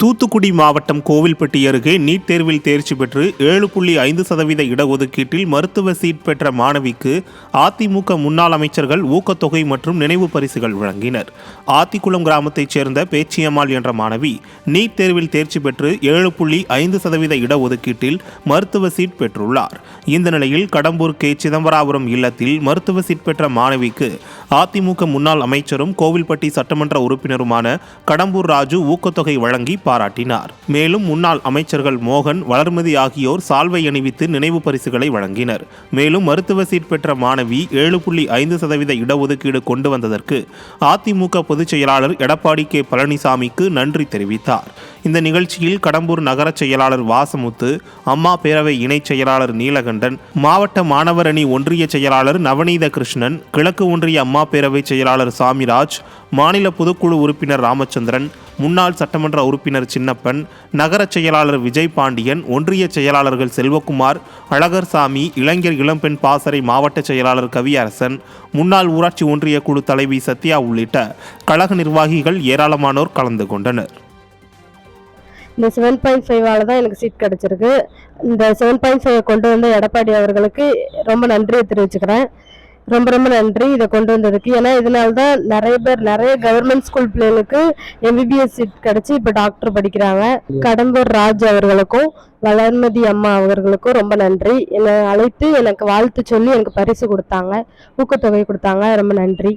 தூத்துக்குடி மாவட்டம் கோவில்பட்டி அருகே நீட் தேர்வில் தேர்ச்சி பெற்று 7.5% இடஒதுக்கீட்டில் மருத்துவ சீட் பெற்ற மாணவிக்கு அதிமுக முன்னாள் அமைச்சர்கள் ஊக்கத்தொகை மற்றும் நினைவு பரிசுகள் வழங்கினர். ஆத்திக்குளம் கிராமத்தைச் சேர்ந்த பேச்சியம்மாள் என்ற மாணவி நீட் தேர்வில் தேர்ச்சி பெற்று 7.5% இடஒதுக்கீட்டில் மருத்துவ சீட் பெற்றுள்ளார். இந்த நிலையில் கடம்பூர் கே. சிதம்பராபுரம் இல்லத்தில் மருத்துவ சீட் பெற்ற மாணவிக்கு அதிமுக முன்னாள் அமைச்சரும் கோவில்பட்டி சட்டமன்ற உறுப்பினருமான கடம்பூர் ராஜு ஊக்கத்தொகை வழங்கி பாராட்டினார். மேலும் முன்னாள் அமைச்சர்கள் மோகன், வளர்மதி ஆகியோர் சால்வை அணிவித்து நினைவு பரிசுகளை வழங்கினர். மேலும் மருத்துவ சீட் பெற்ற மாணவி 7.5% இடஒதுக்கீடு கொண்டு வந்ததற்கு அதிமுக பொதுச் செயலாளர் எடப்பாடி கே. பழனிசாமிக்கு நன்றி தெரிவித்தார். இந்த நிகழ்ச்சியில் கடம்பூர் நகர செயலாளர் வாசமுத்து, அம்மா பேரவை இணைச் செயலாளர் நீலகண்டன், மாவட்ட மாணவர் அணி ஒன்றிய செயலாளர் நவநீத கிருஷ்ணன், கிழக்கு ஒன்றிய அம்மா பேரவை செயலாளர் சாமிராஜ், மாநில பொதுக்குழு உறுப்பினர் ராமச்சந்திரன், முன்னாள் சட்டமன்ற உறுப்பினர் சின்னப்பன், நகர செயலாளர் விஜய் பாண்டியன், ஒன்றிய செயலாளர்கள் செல்வகுமார், அழகர்சாமி, இளைஞர் இளம்பெண் பாசறை மாவட்ட செயலாளர் கவியரசன், முன்னாள் ஊராட்சி ஒன்றிய குழு தலைவி சத்யா உள்ளிட்ட கழக நிர்வாகிகள் ஏராளமானோர் கலந்து கொண்டனர். இந்த 7.5 தான் எனக்கு சீட் கிடைச்சிருக்கு. இந்த 7.5 கொண்டு வந்த எடப்பாடி அவர்களுக்கு ரொம்ப நன்றியை தெரிவிச்சுக்கிறேன். ரொம்ப ரொம்ப நன்றி இதை கொண்டு வந்ததுக்கு. ஏன்னா இதனால தான் நிறைய கவர்மெண்ட் ஸ்கூல் பிள்ளைகளுக்கு MBBS சீட் கிடைச்சி இப்போ டாக்டர் படிக்கிறாங்க. கடம்பூர் ராஜ் அவர்களுக்கும் வளர்மதி அம்மா அவர்களுக்கும் ரொம்ப நன்றி. என்னை அழைத்து எனக்கு வாழ்த்து சொல்லி எனக்கு பரிசு கொடுத்தாங்க, ஊக்கத்தொகை கொடுத்தாங்க. ரொம்ப நன்றி.